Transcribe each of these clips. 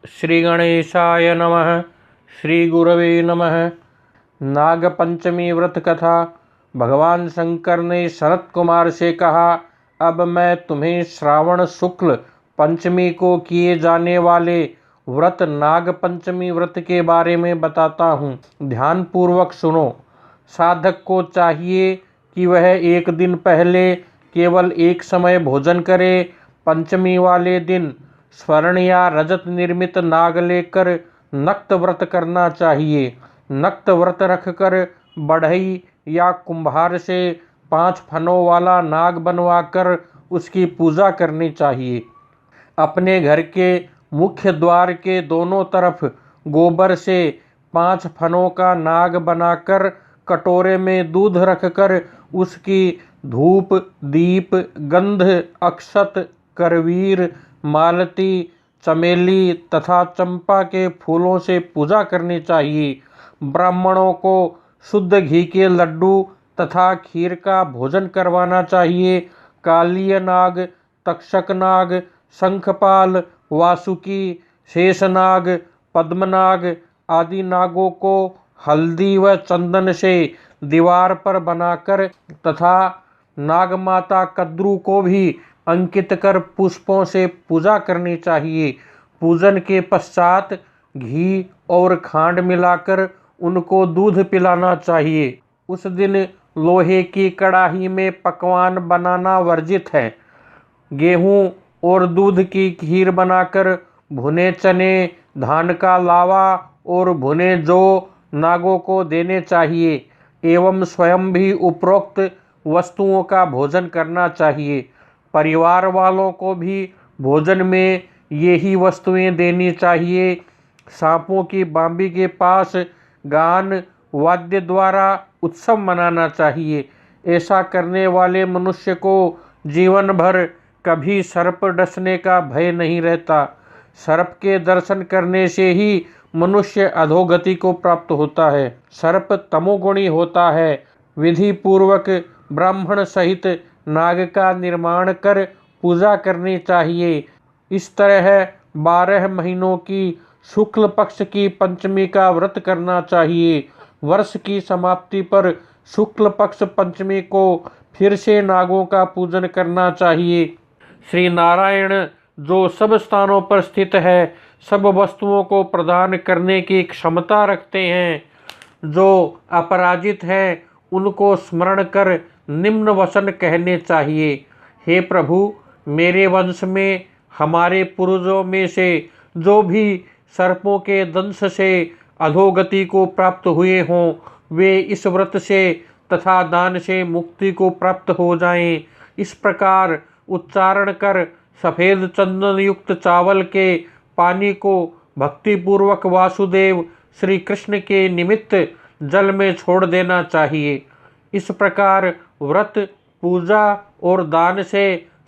श्री गणेशाय नमः। श्री गुरवे नमः। नागपंचमी व्रत कथा। भगवान शंकर ने सनत कुमार से कहा, अब मैं तुम्हें श्रावण शुक्ल पंचमी को किए जाने वाले व्रत नाग पंचमी व्रत के बारे में बताता हूँ। ध्यान पूर्वक सुनो। साधक को चाहिए कि वह एक दिन पहले केवल एक समय भोजन करे। पंचमी वाले दिन स्वर्ण या रजत निर्मित नाग लेकर नक्त व्रत करना चाहिए। नक्त व्रत रखकर बढ़ई या कुंभार से 5 फनों वाला नाग बनवाकर उसकी पूजा करनी चाहिए। अपने घर के मुख्य द्वार के दोनों तरफ गोबर से 5 फनों का नाग बनाकर कटोरे में दूध रखकर उसकी धूप, दीप, गंध, अक्षत, करवीर, मालती, चमेली तथा चंपा के फूलों से पूजा करनी चाहिए। ब्राह्मणों को शुद्ध घी के लड्डू तथा खीर का भोजन करवाना चाहिए। कालीय नाग, तक्षक नाग, शंखपाल, वासुकी, शेषनाग, पद्मनाग आदि नागों को हल्दी व चंदन से दीवार पर बनाकर तथा नागमाता कद्रू को भी अंकित कर पुष्पों से पूजा करनी चाहिए। पूजन के पश्चात घी और खांड मिलाकर उनको दूध पिलाना चाहिए। उस दिन लोहे की कड़ाही में पकवान बनाना वर्जित है। गेहूं और दूध की खीर बनाकर भुने चने, धान का लावा और भुने जौ नागों को देने चाहिए एवं स्वयं भी उपरोक्त वस्तुओं का भोजन करना चाहिए। परिवार वालों को भी भोजन में यही वस्तुएं देनी चाहिए। सांपों की बांबी के पास गान वाद्य द्वारा उत्सव मनाना चाहिए। ऐसा करने वाले मनुष्य को जीवन भर कभी सर्प डसने का भय नहीं रहता। सर्प के दर्शन करने से ही मनुष्य अधोगति को प्राप्त होता है। सर्प तमोगुणी होता है। विधि पूर्वक ब्राह्मण सहित नाग का निर्माण कर पूजा करनी चाहिए। इस तरह 12 महीनों की शुक्ल पक्ष की पंचमी का व्रत करना चाहिए। वर्ष की समाप्ति पर शुक्ल पक्ष पंचमी को फिर से नागों का पूजन करना चाहिए। श्री नारायण जो सब स्थानों पर स्थित है, सब वस्तुओं को प्रदान करने की क्षमता रखते हैं, जो अपराजित हैं, उनको स्मरण कर निम्न वचन कहने चाहिए। हे प्रभु, मेरे वंश में हमारे पूर्वजों में से जो भी सर्पों के दंश से अधोगति को प्राप्त हुए हों, वे इस व्रत से तथा दान से मुक्ति को प्राप्त हो जाएं। इस प्रकार उच्चारण कर सफ़ेद चंदन युक्त चावल के पानी को भक्तिपूर्वक वासुदेव श्री कृष्ण के निमित्त जल में छोड़ देना चाहिए। इस प्रकार व्रत, पूजा और दान से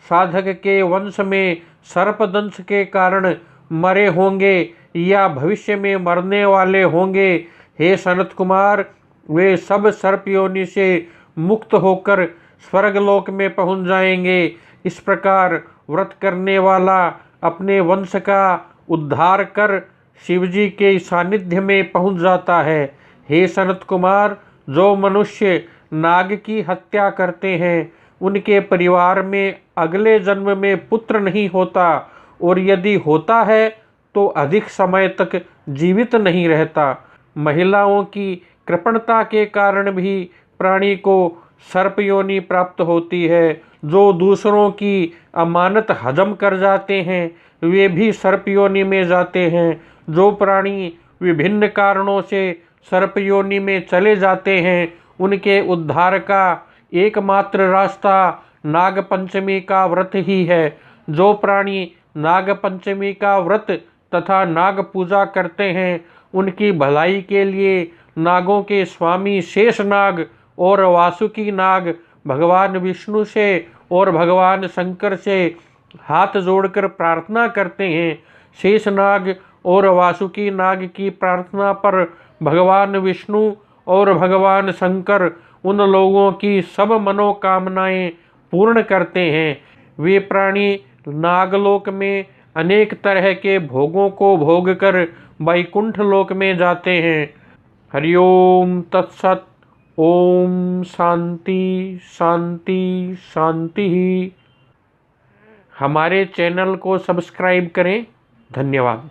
साधक के वंश में सर्पदंश के कारण मरे होंगे या भविष्य में मरने वाले होंगे, हे सनत कुमार, वे सब सर्प योनि से मुक्त होकर स्वर्गलोक में पहुंच जाएंगे। इस प्रकार व्रत करने वाला अपने वंश का उद्धार कर शिवजी के सानिध्य में पहुंच जाता है। हे सनत कुमार, जो मनुष्य नाग की हत्या करते हैं, उनके परिवार में अगले जन्म में पुत्र नहीं होता और यदि होता है तो अधिक समय तक जीवित नहीं रहता। महिलाओं की कृपणता के कारण भी प्राणी को सर्प योनि प्राप्त होती है। जो दूसरों की अमानत हजम कर जाते हैं, वे भी सर्प योनि में जाते हैं। जो प्राणी विभिन्न कारणों से सर्प योनि में चले जाते हैं, उनके उद्धार का एकमात्र रास्ता नाग पंचमी का व्रत ही है। जो प्राणी नाग पंचमी का व्रत तथा नाग पूजा करते हैं, उनकी भलाई के लिए नागों के स्वामी शेषनाग और वासुकी नाग भगवान विष्णु से और भगवान शंकर से हाथ जोड़कर प्रार्थना करते हैं। शेषनाग और वासुकी नाग की प्रार्थना पर भगवान विष्णु और भगवान शंकर उन लोगों की सब मनोकामनाएं पूर्ण करते हैं। वे प्राणी नागलोक में अनेक तरह के भोगों को भोग कर वैकुंठ लोक में जाते हैं। हरिओम तत्सत। ओम शांति शांति शांति। हमारे चैनल को सब्सक्राइब करें। धन्यवाद।